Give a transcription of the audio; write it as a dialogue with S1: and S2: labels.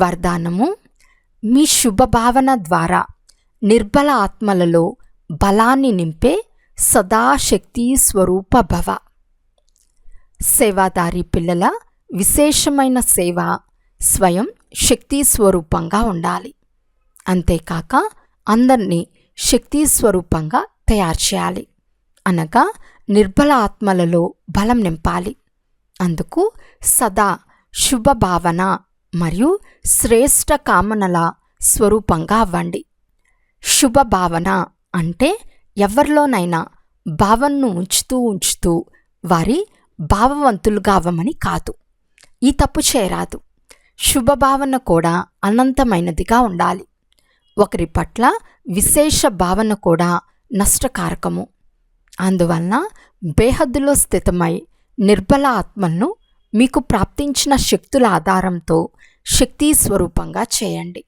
S1: వరదానము: మీ శుభభావన ద్వారా నిర్బల ఆత్మలలో బలాన్ని నింపే సదాశక్తి స్వరూప భవ. సేవాదారి పిల్లల విశేషమైన సేవ స్వయం శక్తి స్వరూపంగా ఉండాలి. అంతేకాక అందరినీ శక్తి స్వరూపంగా తయారు చేయాలి. అనగా నిర్బల ఆత్మలలో బలం నింపాలి. అందుకు సదా శుభభావన మరియు శ్రేష్ట కామనల స్వరూపంగా అవ్వండి. శుభభావన అంటే ఎవరిలోనైనా భావనను ఉంచుతూ వారి భావవంతులుగా అవ్వమని కాదు. ఈ తప్పు చేయరాదు. శుభభావన కూడా అనంతమైనదిగా ఉండాలి. ఒకరి పట్ల విశేష భావన కూడా నష్టకారకము. అందువలన బేహద్దులో స్థితమై నిర్బల ఆత్మలను మీకు ప్రాప్తించిన శక్తుల ఆధారంతో శక్తి స్వరూపంగా చేయండి.